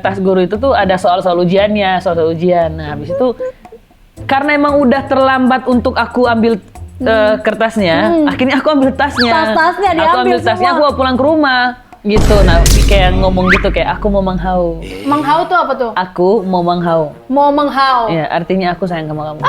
Tas guru itu tuh ada soal-soal ujiannya, soal-soal ujian. Nah, habis itu karena emang udah terlambat untuk aku ambil kertasnya, akhirnya aku ambil tasnya. Tas-tasnya diambil Aku ambil tasnya, semua. aku pulang ke rumah. Gitu. Nah, kayak ngomong gitu kayak aku mau menghau. Menghau tuh apa tuh? Aku mau menghau. Mau menghau. Ya, artinya aku sayang sama kamu.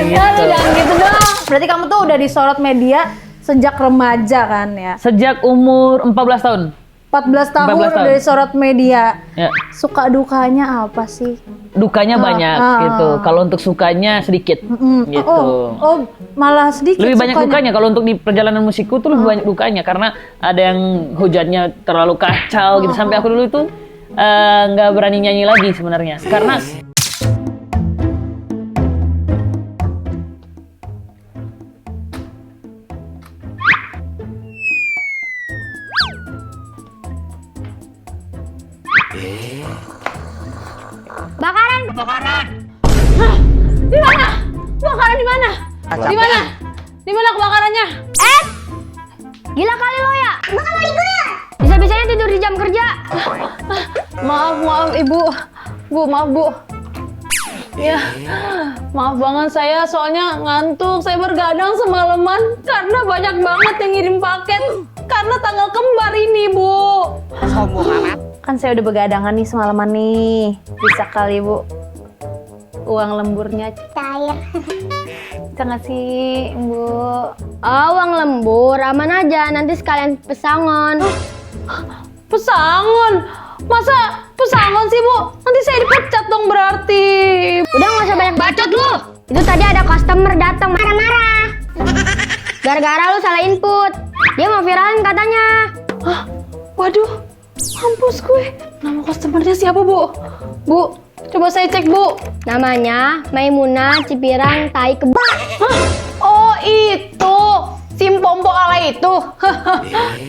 Gitu. Jangan gitu dong. Berarti kamu tuh udah disorot media sejak remaja kan ya? Sejak umur 14 tahun. 14 tahun 14 tahun. udah disorot media. Ya. Suka dukanya apa sih? Dukanya banyak gitu. Kalau untuk sukanya sedikit gitu. Oh, malah sedikit. Lebih banyak sukanya. dukanya. Kalau untuk di perjalanan musikku tuh lebih banyak dukanya karena ada yang hujannya terlalu kacau gitu sampai aku dulu itu nggak berani nyanyi lagi sebenarnya karena Bakaran. Di mana? Kebakaran di mana? Di mana? Di mana kebakarannya? Gila kali lo ya. Bisa-bisanya tidur di jam kerja. Maaf ibu. Maaf bu. Ya, maaf banget saya soalnya ngantuk. Saya bergadang semalaman karena banyak banget yang ngirim paket. Karena tanggal kembar ini bu. Sombong amat. Kan saya udah begadangan nih semalaman nih. Bisa kali bu. Uang lemburnya Cair. bisa nggak sih bu? Oh, uang lembur. Aman aja. Nanti sekalian pesangon. Pesangon? Masa pesangon sih bu? Nanti saya dipecat dong berarti. Udah nggak usah banyak bacot lu. Itu tadi ada customer datang marah-marah. Gara-gara lu salah input. Dia mau viralin katanya. Hah? Waduh, mampus gue. Nama customernya siapa bu? Bu, coba saya cek bu. Namanya Maimunah Cipirang Tai Kebak. Hah? Oh itu, Simpompo ala itu.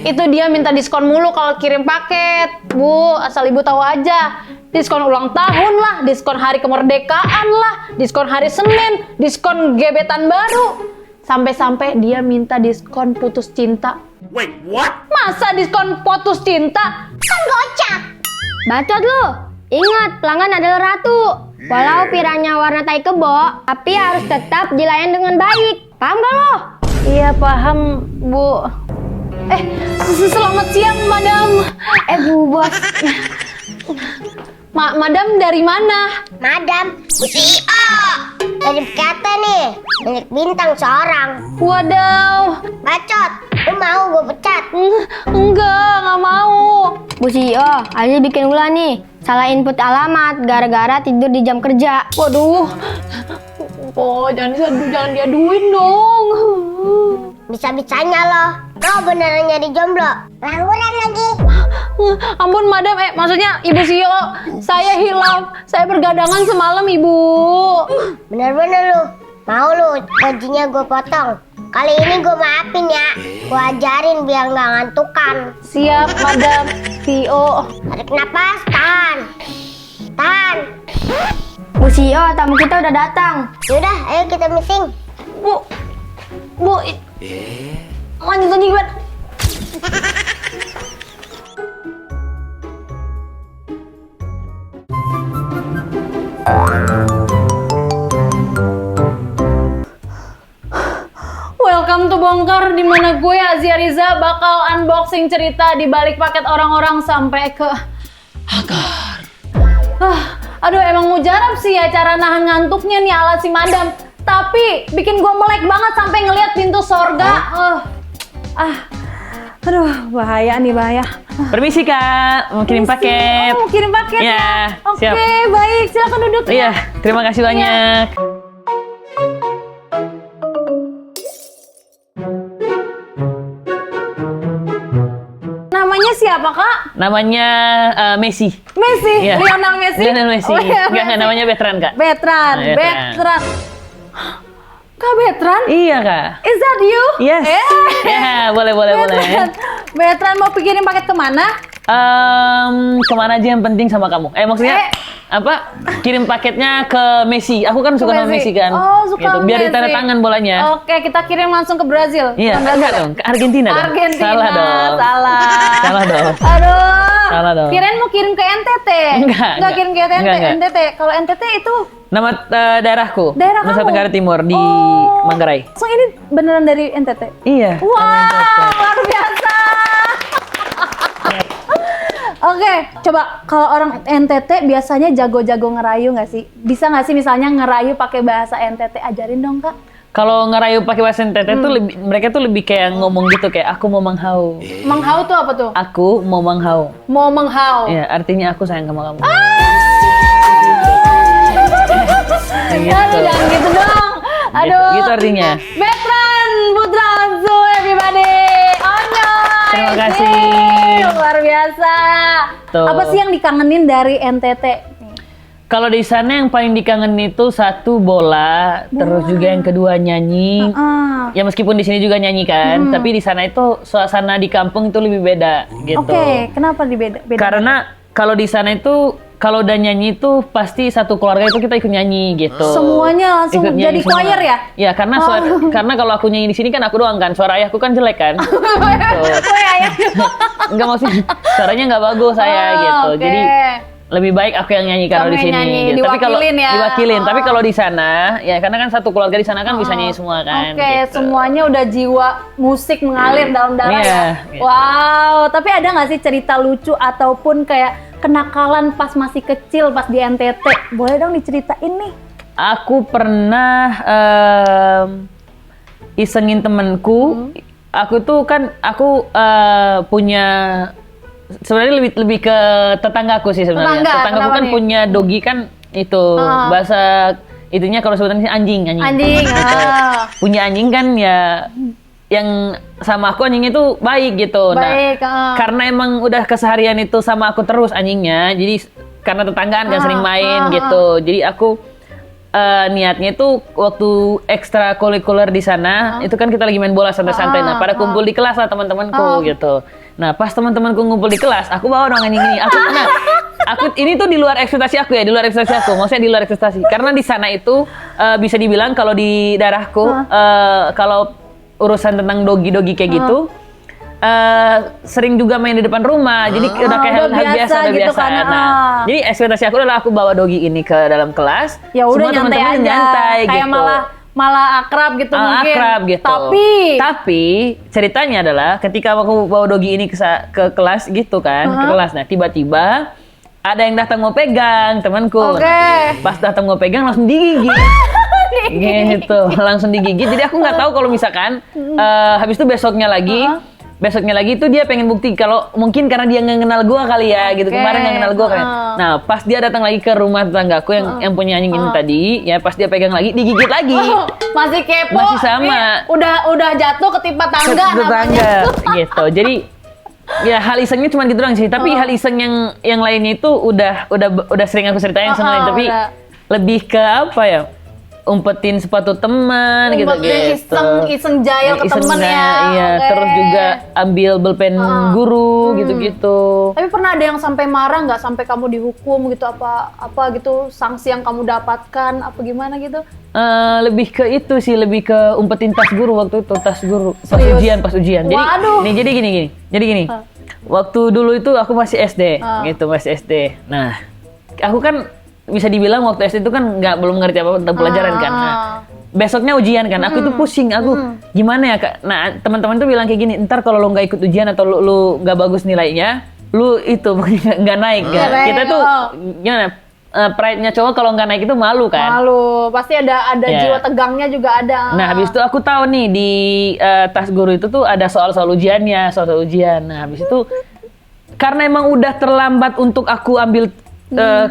Itu dia minta diskon mulu kalau kirim paket. Bu, asal ibu tahu aja. Diskon ulang tahun lah, diskon hari kemerdekaan lah, diskon hari Senin, diskon gebetan baru. Sampai-sampai dia minta diskon putus cinta. Wait, what? Masa diskon putus cinta? Kan gocap. Bacot lu. Ingat, pelanggan adalah ratu. Walau piranya warna tai kebo, tapi harus tetap dilayani dengan baik. Paham gak lo? Iya paham bu. Selamat siang madam. Bu bos. Madam dari mana? Madam, CEO. Dari kata nih, milik bintang seorang. Wadaw. Bacot, lu mau gue pecat? Enggak, nggak mau. Bu CEO, Aziz bikin ulah nih. Salah input alamat gara-gara tidur di jam kerja. Waduh. Oh, jangan diaduin dong. Bisa-bisanya loh. Lo beneran nyari jomblo. Langguran lagi. Ampun madam, maksudnya ibu CEO, saya hilaf. Saya bergadangan semalam ibu. Bener-bener lu. Mau lu, gajinya gue potong. Kali ini gue maafin ya. Gue ajarin biar nggak ngantukan. Siap madam CEO. Tarik napas, tahan. Tahan. Bu CEO, tamu kita udah datang. Yaudah, ayo kita meeting. Bu, lanjut lagi gimana? Welcome to Bongkar, di mana gue Azia Riza bakal unboxing cerita di balik paket orang-orang sampai ke akar. Aduh emang mujarab sih ya cara nahan ngantuknya nih ala si madam. Tapi bikin gue melek banget sampai ngelihat pintu sorga. Aduh bahaya nih bahaya. permisi Kak, mau kirim paket. Oh, mau kirim paket Ya, ya? Oke, siap. baik. Silakan duduk ya. Iya, terima kasih banyak. Namanya siapa Kak? Namanya Messi. Messi, Iya. Lionel Messi. Lionel Messi. Oh, iya, Enggak, Messi. namanya Betran Kak. Betran, Ah, Betran. Betran. Kak Betran? Iya Kak. Is that you? Yes. Ya, boleh. Betran. Betran mau pikirin paket kemana? Kemana aja yang penting sama kamu. Maksudnya apa? Kirim paketnya ke Messi. Aku kan suka sama Messi kan. Oh, suka gitu. Biar Messi. ditanda tangan bolanya. Oke, kita kirim langsung ke Brazil. Iya, Bukan enggak dong. Ke Argentina dong. Argentina. Salah dong. Salah. Salah dong. Aduh. Salah dong. Kirain mau kirim ke NTT. Enggak. Kirim ke Enggak. NTT. Kalau NTT itu Nama daerahku. Daerah Nusa kamu? Tenggara Timur di Manggarai. So ini beneran dari NTT? Iya. Wow, luar biasa. Oke, coba kalau orang NTT biasanya jago-jago ngerayu nggak sih? Bisa nggak sih misalnya ngerayu pakai bahasa NTT? Ajarin dong, Kak. Kalau ngerayu pakai bahasa NTT tuh mereka tuh lebih kayak ngomong gitu kayak aku mau menghau. Menghau tuh apa tuh? Aku mau menghau. Mau menghau. Iya, artinya aku sayang sama kamu. Aduh, jangan gitu dong. Aduh. Gitu artinya. Betran Putra Onsu, everybody. Onyo. Terima kasih. Luar biasa. Tuh. Apa sih yang dikangenin dari NTT? Kalau di sana yang paling dikangenin itu satu bola, terus juga yang kedua nyanyi. Ya meskipun di sini juga nyanyi kan, tapi di sana itu suasana di kampung itu lebih beda gitu. Oke, kenapa beda? Karena kalau di sana itu kalau udah nyanyi itu pasti satu keluarga itu kita ikut nyanyi gitu. Semuanya langsung Ikut nyanyi jadi semua. choir ya? Iya, karena karena kalau aku nyanyi di sini kan aku doang kan, suara ayahku kan jelek kan. Enggak maksudnya suaranya nggak bagus saya gitu. oke. Jadi lebih baik aku yang nyanyi kalau Kamu di sini. yang nyanyi, Gitu. Tapi kalau diwakilin ya? diwakilin, tapi Oh. kalau di sana ya karena kan satu keluarga di sana kan bisa nyanyi semua kan. Oke, gitu. semuanya udah jiwa musik mengalir dalam darah Iya, ya. gitu. Wow, tapi ada nggak sih cerita lucu ataupun kayak kenakalan pas masih kecil pas di NTT? Boleh dong diceritain nih. Aku pernah isengin temenku. Aku tuh kan punya sebenarnya lebih ke tetanggaku sih sebenarnya. Tetanggaku kenapa kan nih? punya dogi kan itu bahasa itunya kalau sebutannya anjing. Anjing. Punya anjing kan ya yang sama aku anjing itu baik gitu. Baik, Karena emang udah keseharian itu sama aku terus anjingnya. Jadi karena tetanggaan kan sering main gitu. Jadi aku niatnya itu waktu ekstrakurikuler di sana itu kan kita lagi main bola santai-santai. Nah, pada kumpul di kelas lah teman-temanku gitu. Nah, pas teman-temanku ngumpul di kelas, aku bawa dong anjing ini. Aku ini tuh di luar ekspektasi aku ya, di luar ekspektasi aku. Maksudnya di luar ekspektasi. Karena di sana itu bisa dibilang kalau di daerahku kalau urusan tentang dogi-dogi kayak gitu sering juga main di depan rumah. Jadi udah kayak hal biasa, udah gitu biasa. kan. Nah, jadi ekspektasi aku adalah aku bawa dogi ini ke dalam kelas. Ya udah semua nyantai teman-teman aja. nyantai Kayak gitu. malah akrab gitu mungkin. Akrab gitu. Tapi ceritanya adalah ketika aku bawa dogi ini ke kelas gitu kan, ke kelas. Nah, tiba-tiba ada yang datang mau pegang temanku. Oke. Nah, pas datang mau pegang langsung digigit. Gitu, langsung digigit. Jadi aku nggak tahu kalau misalkan habis itu besoknya lagi itu dia pengen bukti kalau mungkin karena dia nggak kenal gua kali ya gitu. Kemarin nggak kenal gua kan. Nah, pas dia datang lagi ke rumah tetanggaku yang punya anjing ini tadi, ya pas dia pegang lagi digigit lagi. Masih kepo. Masih sama. Nih, udah jatuh ketimpa tangga Tetangga gitu. Jadi ya hal isengnya cuma gitu doang sih. Tapi hal iseng yang lainnya itu udah sering aku ceritain sebenarnya. Tapi udah. lebih ke apa ya? Umpetin sepatu teman gitu-gitu. Iseng jahil ke temen ya. Iya, Oke. terus juga ambil bolpen guru gitu-gitu. Tapi pernah ada yang sampai marah nggak sampai kamu dihukum gitu apa gitu sanksi yang kamu dapatkan apa gimana gitu? Lebih ke itu sih, lebih ke umpetin tas guru waktu itu, tas guru Serius? pas ujian. Jadi Waduh. jadi gini. Waktu dulu itu aku masih SD, gitu masih SD. Nah, aku kan bisa dibilang waktu SD itu kan belum ngerti apa tentang pelajaran kan. Nah, besoknya ujian kan, aku itu pusing, gimana ya Kak? Nah, teman-teman tuh bilang kayak gini, ntar kalau lo nggak ikut ujian atau lu nggak bagus nilainya, lu itu nggak naik kan. Kita tuh gimana? Pride-nya cowok kalau nggak naik itu malu kan? Malu, pasti ada jiwa tegangnya juga ada. Nah, habis itu aku tahu nih di tas guru itu tuh ada soal-soal ujiannya, soal ujian. Nah, habis itu karena emang udah terlambat untuk aku ambil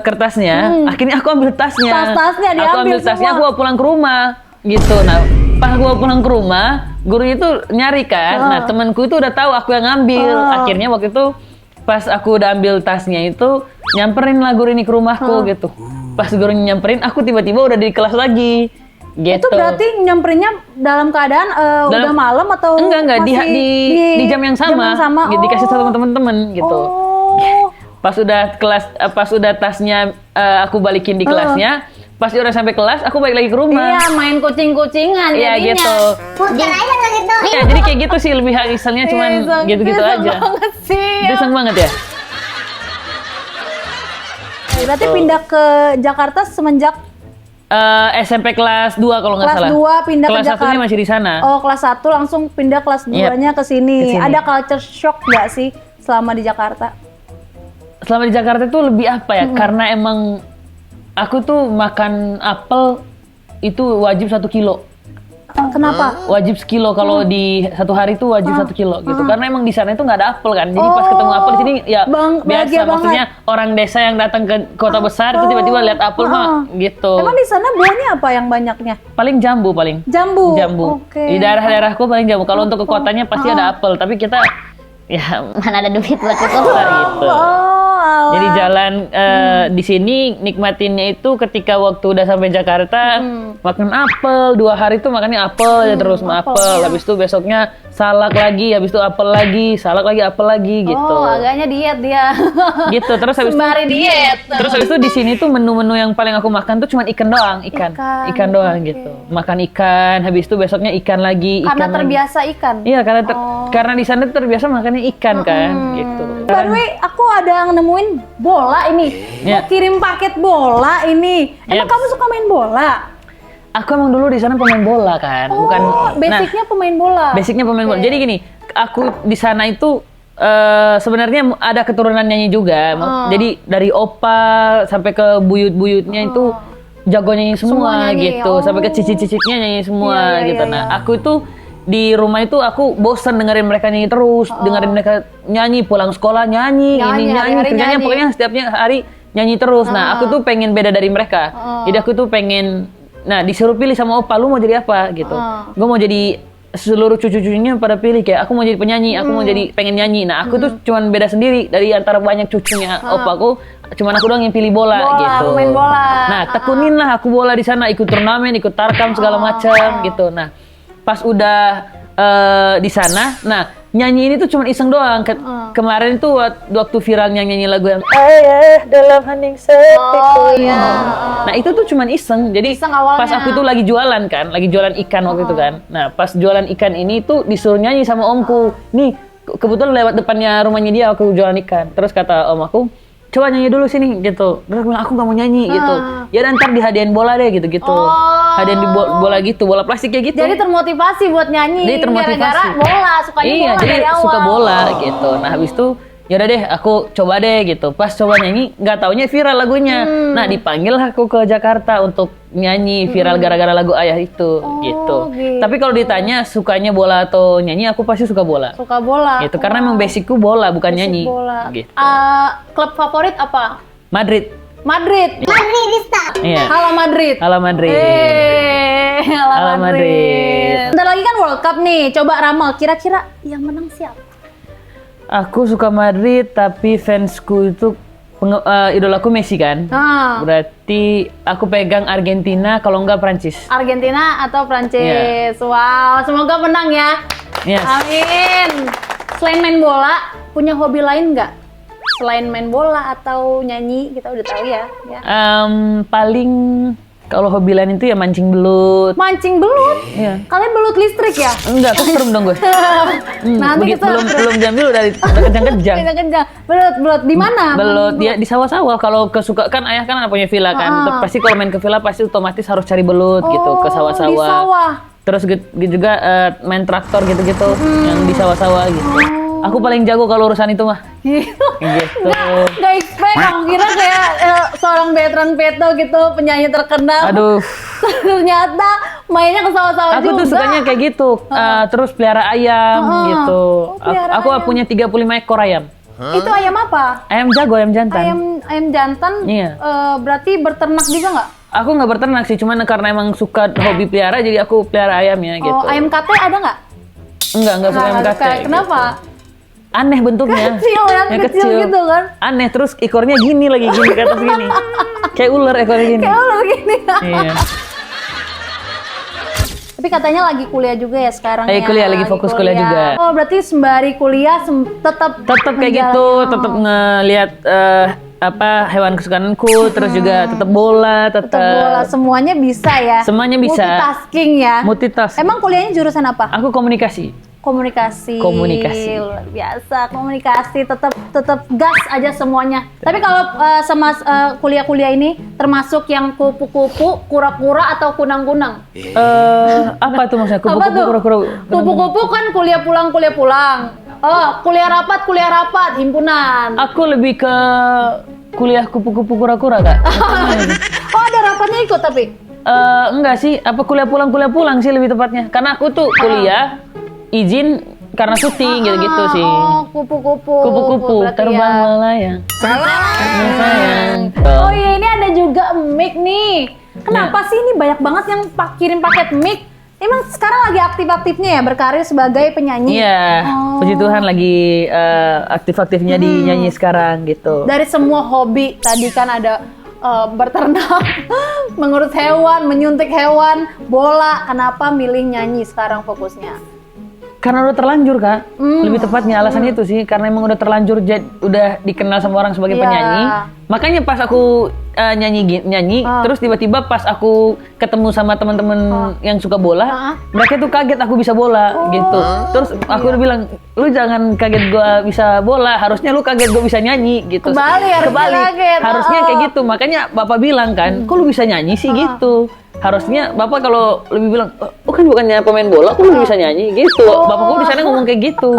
kertasnya, akhirnya aku ambil tasnya. Tas-tasnya Aku diambil ambil tasnya, semua. aku bawa pulang ke rumah, gitu. Nah, pas aku bawa pulang ke rumah, gurunya tuh nyari kan. Nah, temanku itu udah tahu aku yang ngambil. Akhirnya waktu itu pas aku udah ambil tasnya itu, nyamperin lah guru ini ke rumahku gitu. Pas gurunya nyamperin, aku tiba-tiba udah di kelas lagi. Gitu. Itu berarti nyamperinnya dalam keadaan udah malam atau enggak masih di jam yang sama, Jam yang sama. Dikasih sama teman-teman gitu. Pas udah tasnya aku balikin di kelasnya, pas udah sampai kelas aku balik lagi ke rumah. Iya, main kucing-kucingan Iya jadinya. gitu. Mungkin aja nggak gitu. Iya, jadi kayak gitu sih lebih isengnya cuman gitu-gitu Iseng aja. banget sih. Itu iseng banget ya. Berarti pindah ke Jakarta semenjak SMP kelas 2 kalau nggak kelas salah. 2 pindah kelas ke Jakarta. Kelas 1-nya masih di sana. Oh, kelas 1 langsung pindah kelas 2-nya ke sini. Ke sini. Ada culture shock nggak sih selama di Jakarta? Selama di Jakarta tuh lebih apa ya? Karena emang aku tuh makan apel itu wajib 1 kilo. Kenapa? Wajib sekilo kalau di satu hari tuh wajib 1 kilo gitu. Karena emang di sana itu nggak ada apel kan. Jadi pas ketemu apel di sini ya bahagia biasa. banget. Maksudnya orang desa yang datang ke kota besar itu tiba-tiba lihat apel mah gitu. Emang di sana buahnya apa yang banyaknya? Paling jambu paling. Jambu. Jambu. Oke. Di daerah-daerahku paling jambu. Kalau untuk ke kotanya pasti ada apel. Tapi kita ya Mana ada duit buat itu? gitu. Oh, alah. Jadi jalan di sini nikmatinnya itu ketika waktu udah sampai Jakarta makan apel 2 hari tuh makannya apel ya terus apel. Habis itu besoknya salak lagi, habis itu apel lagi, salak lagi, apel lagi gitu. Oh, agaknya diet dia. Gitu terus habis itu Sembari diet. terus habis itu di sini tuh menu-menu yang paling aku makan tuh cuma ikan doang, ikan doang gitu. Makan ikan, habis itu besoknya ikan lagi, ikan Karena lagi. terbiasa ikan. Iya, karena di sana tuh terbiasa makannya ikan kan gitu. By the way, aku ada yang nemuin bola ini. Ya. Mau kirim paket bola ini. Emang Yep. kamu suka main bola? Aku emang dulu di sana pemain bola kan, bukan. Basicnya pemain bola. Basicnya pemain bola. Jadi gini, aku di sana itu sebenarnya ada keturunan nyanyi juga. Jadi dari opa sampai ke buyut-buyutnya itu jago nyanyi semua nyanyi, gitu. Sampai ke cicit-cicitnya nyanyi semua gitu. Nah, aku itu di rumah itu aku bosen dengerin mereka nyanyi terus, dengerin mereka nyanyi pulang sekolah nyanyi, ini nyanyi, hari-hari kerjanya nyanyi. pokoknya setiapnya hari nyanyi terus. Nah, aku tuh pengen beda dari mereka. Jadi aku tuh pengen, nah disuruh pilih sama opa, lu mau jadi apa gitu. Gue mau jadi seluruh cucu-cucunya pada pilih kayak aku mau jadi penyanyi, aku mau jadi pengen nyanyi. Nah, aku tuh cuman beda sendiri dari antara banyak cucunya opaku. Cuman aku doang yang pilih bola gitu. Main bola. Nah, tekunin lah aku bola di sana, ikut turnamen, ikut tarkam segala macam gitu. Nah, pas udah di sana, nah nyanyi ini tuh cuma iseng doang. Kemarin tuh waktu viralnya nyanyi lagu yang ayah dalam hening sepiku. Nah itu tuh cuma iseng. Jadi Iseng awalnya. pas aku tuh lagi jualan kan, lagi jualan ikan waktu itu kan. Nah pas jualan ikan ini tuh disuruh nyanyi sama omku. Nih kebetulan lewat depannya rumahnya dia aku jualan ikan. Terus kata om aku, coba nyanyi dulu sini gitu. Terus aku bilang aku nggak mau nyanyi gitu. Ya dan ntar dihadiahin bola deh gitu. Hadiahin di bola gitu, bola plastik kayak gitu. Jadi termotivasi buat nyanyi. Jadi termotivasi. Gara-gara bola, sukanya Iya, bola jadi dari awal. suka bola gitu. Nah habis itu yaudah deh aku coba deh gitu. Pas coba nyanyi nggak taunya viral lagunya. Nah dipanggil aku ke Jakarta untuk nyanyi viral gara-gara lagu ayah itu gitu. gitu. Tapi kalau ditanya sukanya bola atau nyanyi, aku pasti suka bola. Suka bola. Gitu karena emang basicku bola bukan nyanyi. Bola. Gitu. Klub favorit apa? Madrid. Madrid. Iya. Halo Madrid. Halo Madrid. Halo Halo Madrid. Bentar lagi kan World Cup nih. Coba ramal, kira-kira yang menang siapa? Aku suka Madrid tapi fansku itu idolaku Messi kan. Berarti aku pegang Argentina kalau enggak Prancis. Argentina atau Prancis? Wow, semoga menang ya. Yes. Amin. Selain main bola, punya hobi lain nggak? Selain main bola atau nyanyi, kita udah tahu ya. Paling kalau hobi lain itu ya mancing belut. Mancing belut? Iya. Kalian belut listrik ya? Enggak, keserem dong gue. Nanti kita belum jam dulu udah kencang-kencang. kencang. Belut di mana? Belut dia di sawah-sawah. Kalau kesuka kan ayah kan punya villa kan. Pasti kalau main ke villa pasti otomatis harus cari belut gitu ke sawah-sawah. Di sawah. Terus juga main traktor gitu-gitu yang di sawah-sawah gitu. Aku paling jago kalau urusan itu mah. Gitu. Gak expect, aku kira kayak seorang veteran peto gitu, penyanyi terkenal. Aduh. Ternyata mainnya ke sawah-sawah Aku juga. tuh sukanya kayak gitu. Terus pelihara ayam gitu. pelihara Aku punya 35 ekor ayam. Itu ayam apa? Ayam jago, ayam jantan. Ayam jantan. Iya. Berarti berternak juga nggak? Aku nggak berternak sih, cuman karena emang suka hobi pelihara jadi aku pelihara ayamnya gitu. Oh, ayam kate ada nggak? Enggak suka ayam Nggak kate. suka. Kenapa? Aneh bentuknya. Kecil kan, Ya, kecil gitu kan. Aneh, terus ekornya gini lagi, gini ke atas gini. Kayak ular ekornya gini. Kayak lo begini. Iya. Tapi Tapi katanya lagi kuliah juga ya sekarang Lagi ya. kuliah, lagi fokus kuliah juga. Oh, berarti sembari kuliah tetap Tetap kayak gitu, tetap ngelihat hewan kesukaanku, terus juga tetap bola, tetap bola, semuanya bisa ya. Semuanya bisa. Multitasking ya. multitask. Emang kuliahnya jurusan apa? Aku komunikasi. Komunikasi. Komunikasi. Luar biasa, komunikasi tetap gas aja semuanya. Tapi kalau sama kuliah-kuliah ini termasuk yang kupu-kupu, kura-kura atau kunang-kunang? Apa tuh maksudnya? Apa tuh? Kura-kura. Kupu-kupu kan kuliah pulang. Oh, kuliah rapat, himpunan. Aku lebih ke kuliah kupu-kupu kura-kura, Kak. Oh, ada rapatnya ikut tapi? Enggak sih, apa kuliah pulang sih lebih tepatnya. Karena aku tuh kuliah izin karena syuting gitu-gitu sih. Oh, kupu-kupu. Kupu-kupu Berarti terbang ya. melayang. Sayang. Oh iya, ini ada juga mic nih. Kenapa sih ini banyak banget yang kirim paket mic? Emang sekarang lagi aktif-aktifnya ya berkarir sebagai penyanyi? Iya, Oh. puji Tuhan lagi aktif-aktifnya di nyanyi sekarang gitu. Dari semua hobi, tadi kan ada berternak, mengurus hewan, menyuntik hewan, bola. Kenapa milih nyanyi sekarang fokusnya? Karena udah terlanjur, Kak. Lebih tepatnya alasannya itu sih, karena emang udah terlanjur udah dikenal sama orang sebagai Iya. penyanyi. Makanya pas aku nyanyi, terus tiba-tiba pas aku ketemu sama teman-teman yang suka bola, mereka tuh kaget aku bisa bola gitu. Terus aku udah bilang, "Lu jangan kaget gua bisa bola, harusnya lu kaget gua bisa nyanyi." gitu. Harusnya kaget. Harusnya kayak gitu. Makanya Bapak bilang kan, "Kok lu bisa nyanyi sih?" gitu. Harusnya Bapak kalau lebih bilang, "Oh kan bukannya pemain bola, kok lu bisa nyanyi?" gitu. Bapakku di sana ngomong kayak gitu.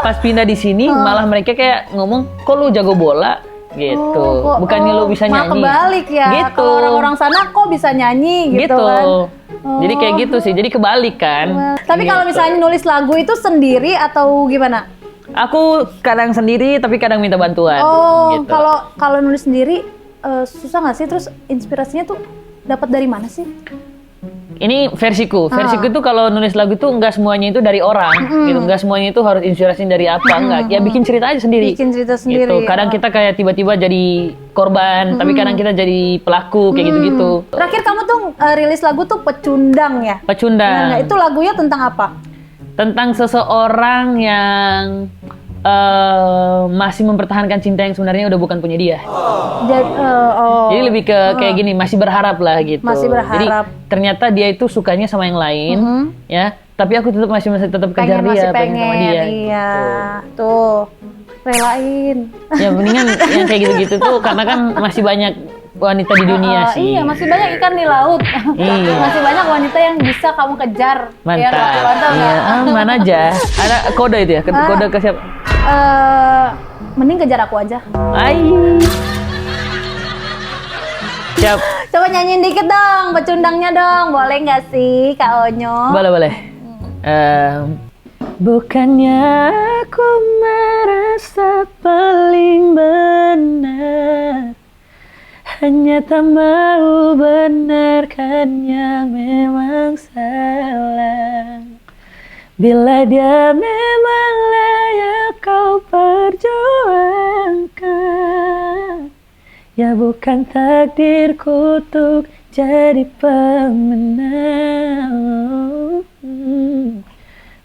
Pas pindah di sini malah mereka kayak ngomong, "Kok lu jago bola?" gitu. Bukannya lu bisa malah nyanyi. kebalik ya. Gitu. Kalau orang-orang sana kok bisa nyanyi gitu, kan. Jadi kayak gitu sih. Jadi kebalik kan. Tapi kalau Gitu. misalnya nulis lagu itu sendiri atau gimana? Aku kadang sendiri tapi kadang minta bantuan. Oh, gitu. kalau nulis sendiri susah nggak sih? Terus inspirasinya tuh dapat dari mana sih? Ini versiku. Versiku itu kalau nulis lagu itu enggak semuanya itu dari orang, gitu. Enggak semuanya itu harus inspirasi dari apa, enggak. Ya bikin cerita aja sendiri. Bikin cerita sendiri. Gitu. Kadang kita kayak tiba-tiba jadi korban, tapi kadang kita jadi pelaku kayak gitu-gitu. Terakhir kamu tuh rilis lagu tuh Pecundang ya? Pecundang. Nah, itu lagunya tentang apa? Tentang seseorang yang masih mempertahankan cinta yang sebenarnya udah bukan punya dia. Jadi lebih ke kayak gini, masih berharap lah gitu. Masih berharap. Jadi ternyata dia itu sukanya sama yang lain, ya. Tapi aku masih tetap kejar dia, pengen sama dia. Iya, tuh relain. Ya mendingan yang kayak gitu-gitu tuh, karena kan masih banyak wanita di dunia sih. Iya, masih banyak ikan di laut. Iya. Masih banyak wanita yang bisa kamu kejar. Mantap. Ya, mantap Iya, nggak? aman aja. Ada kode itu ya, kode ke siapa? Mending kejar aku aja. Ai. Siap. Coba nyanyiin dikit dong, Pecundangnya dong. Boleh nggak sih, Kak Onyo? Boleh. Bukannya aku merasa paling benar, hanya tak mau benarkannya memang salah. Bila dia memang layak kau perjuangkan, ya bukan takdirku untuk jadi pemenang.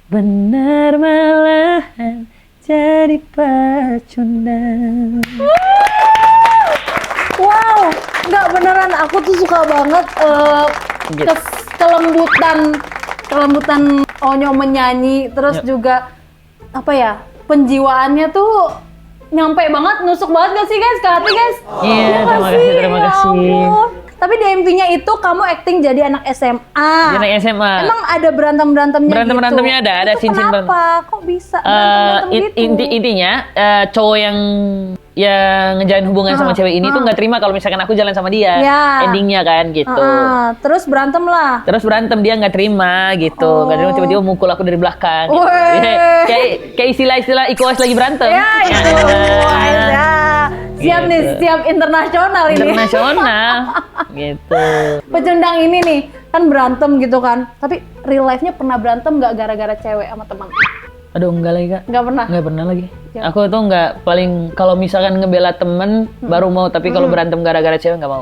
Benar malahan jadi pecundang. Wow, nggak beneran. Aku tuh suka banget Gitu. kelembutan Onyo menyanyi, terus juga apa ya, penjiwaannya tuh nyampe banget, nusuk banget gak sih guys, ke hati guys? Iya, nggak terima sih? kasih, terima Ya kasih. ampun. Tapi di MV-nya itu kamu acting jadi anak SMA. Jadi anak SMA. Emang ada berantem-berantemnya Berantem-berantemnya gitu? ada Itu scene-scene kenapa? Kok bisa berantem-berantem gitu? Intinya cowok yang ngejalin hubungan sama cewek ini tuh nggak terima kalau misalkan aku jalan sama dia. Ya. Endingnya kan gitu. Terus berantem lah. Terus berantem, dia nggak terima gitu, nggak terima, tiba-tiba mukul aku dari belakang. Gitu. Weh. kayak istilah-istilah ikoas lagi berantem. Ya itu. Ya. Siap nih, Gitu. siap internasional ini. Internasional, gitu. Pecundang ini nih kan berantem gitu kan. Tapi real life-nya pernah berantem nggak gara-gara cewek sama teman? Aduh, enggak lagi, Kak. Nggak pernah. Nggak pernah lagi. Ya. Aku tuh nggak, paling kalau misalkan ngebela temen baru mau, tapi kalau berantem gara-gara cewek nggak mau.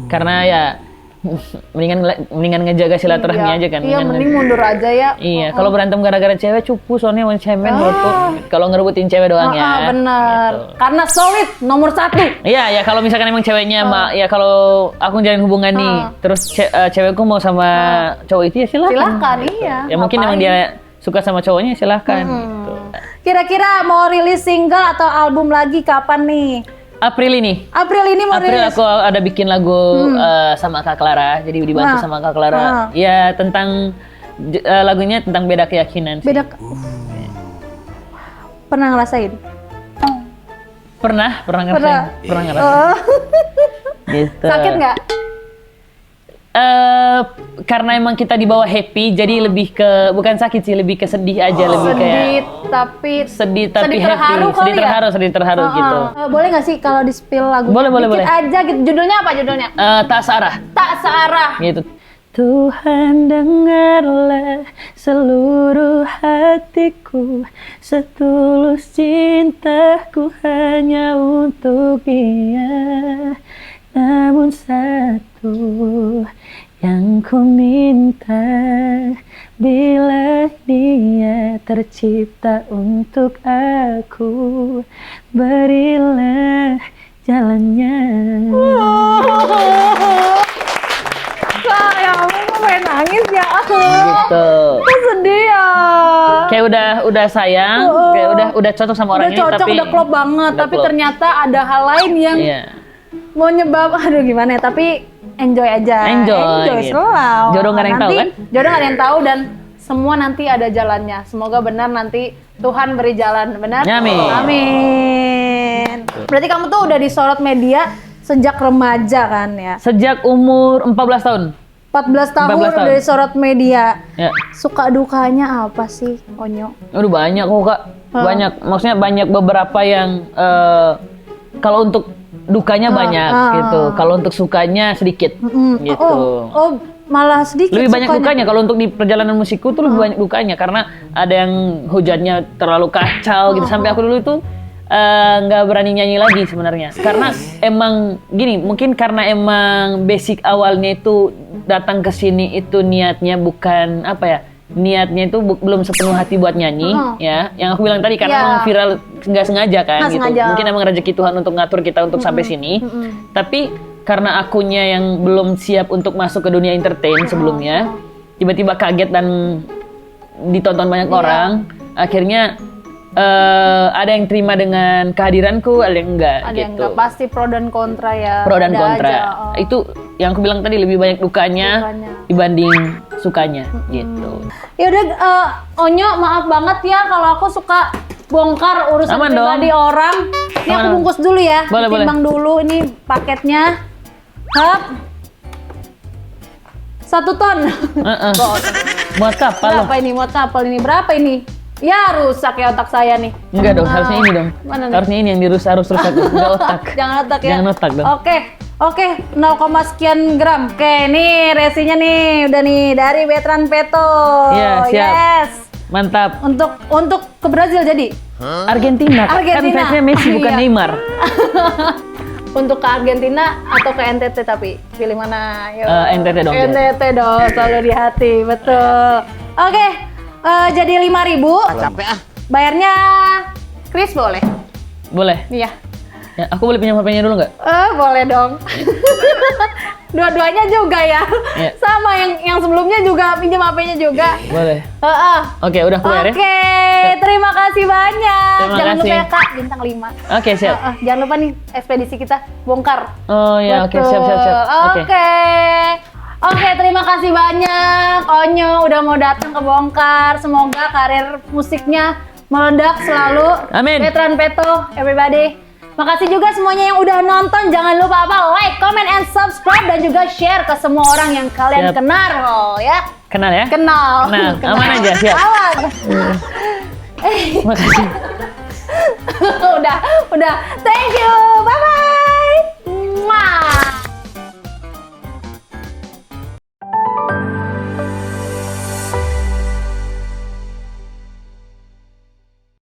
Karena ya mendingan ngejaga silaturahmi aja kan. Iya, Mendingan mending mundur aja ya. Iya, kalau berantem gara-gara cewek cupu soalnya mau cemen menurutku. Kalau ngerebutin cewek doang ya. Bener. Gitu. Karena solid nomor 1. Iya, ya kalau misalkan emang ceweknya ya kalau aku jalin hubungan nih, terus cewekku mau sama cowok itu ya silakan. Silakan, iya. Ya mungkin emang dia suka sama cowoknya silakan gitu. Kira-kira mau rilis single atau album lagi kapan nih? April ini. April ini mau April rilis. aku ada bikin lagu sama Kak Clara, jadi dibantu sama Kak Clara. Ya tentang lagunya tentang beda keyakinan sih. Beda. Pernah ngerasain? Pernah ngerasain. Gitu. Sakit nggak? Karena emang kita dibawa happy, jadi lebih ke bukan sakit sih, lebih ke sedih aja, lebih kayak sedih tapi happy, terharu kali ya? sedih terharu gitu. Boleh nggak sih kalau di spill lagu? Boleh. Dikit aja gitu. Judulnya apa judulnya? Tak searah. Tak searah. Gitu. Tuhan dengarlah seluruh hatiku, setulus cintaku hanya untuk dia. Namun satu yang ku minta, bila dia tercipta untuk aku, berilah jalannya. Sayang, aku pengen nangis ya. Gitu. Aku sedih ya. Kayak udah sayang, kayak udah cocok sama orang Udah ini, cocok, tapi udah klop banget. udah Tapi klop. ternyata ada hal lain yang Iya. mau aduh gimana ya, tapi enjoy aja. Enjoy, gitu. selalu. Jodoh nggak ada yang tahu, kan? Jodoh nggak ada yang tahu, dan semua nanti ada jalannya. Semoga benar nanti Tuhan beri jalan, benar? Amin. Amin. Berarti kamu tuh udah disorot media sejak remaja kan ya? Sejak umur 14 tahun. 14 tahun 14 tahun. udah disorot media. Ya. Suka dukanya apa sih, Onyo? Udah banyak kok, Kak. Banyak. Maksudnya banyak beberapa yang kalau untuk dukanya banyak gitu. Kalau untuk sukanya sedikit gitu. Oh, malah sedikit Lebih banyak sukanya. dukanya. Kalau untuk di perjalanan musikku tuh lebih banyak dukanya, karena ada yang hujannya terlalu kacau gitu, sampai aku dulu itu nggak berani nyanyi lagi sebenarnya. Karena emang gini, mungkin karena emang basic awalnya itu datang ke sini itu niatnya bukan apa ya, niatnya itu belum sepenuh hati buat nyanyi ya. Yang aku bilang tadi karena Iya. emang viral nggak sengaja kan Nggak gitu. sengaja. Mungkin emang rezeki Tuhan untuk ngatur kita untuk sampai sini. Tapi karena akunya yang belum siap untuk masuk ke dunia entertain sebelumnya, tiba-tiba kaget dan ditonton banyak orang, akhirnya ada yang terima dengan kehadiranku, ada yang enggak Ada gitu. yang nggak, pasti pro dan kontra ya. Pro dan Ada kontra. aja, Itu yang aku bilang tadi, lebih banyak dukanya dibanding sukanya gitu. Ya udah, Onyo, maaf banget ya kalau aku suka bongkar urusan Aman pribadi dong. orang. Ini aku Aman. bungkus dulu ya. Boleh, Timbang dulu ini paketnya. Hap. 1 ton. Buat kapal loh. Berapa ini? Muat kapal ini berapa ini? Ya rusak ya otak saya nih. Enggak dong, harusnya ini dong. Mana nih? Harusnya ini yang harus rusak, enggak otak. Jangan otak ya. Jangan otak dong. Oke, 0, sekian gram. Oke, nih resinya nih, udah nih dari Betran Peto. Iya, siap. Yes. Mantap. Untuk ke Brazil jadi. Argentina. Kan Argentina. fansnya Messi bukan Iya. Neymar. Untuk ke Argentina atau ke NTT, tapi pilih mana? Yuk. NTT dong. NTT dong, selalu di hati, betul. Oke, jadi 5.000. Capek ah. Bayarnya Chris boleh? Boleh. Iya. Ya, aku boleh pinjam HP-nya dulu nggak? Boleh dong. Dua-duanya juga ya. Iya. Sama yang sebelumnya juga pinjam HP-nya juga. Boleh. Heeh. Oke, udah aku bayar ya. Oke, terima kasih banyak. Terima Jangan lupa kasih. ya Kak, bintang 5. Oke, siap. Jangan lupa nih ekspedisi kita bongkar. Oh ya, oke, siap. Oke. Oke, terima kasih banyak Onyo udah mau datang ke Bongkar. Semoga karir musiknya meledak selalu. Amin. Betran Peto, everybody. Makasih juga semuanya yang udah nonton. Jangan lupa like, comment, and subscribe, dan juga share ke semua orang yang kalian Siap. kenal ya. Kenal ya? Kenal. Aman aja, siap. Aman. Makasih. Udah. Thank you.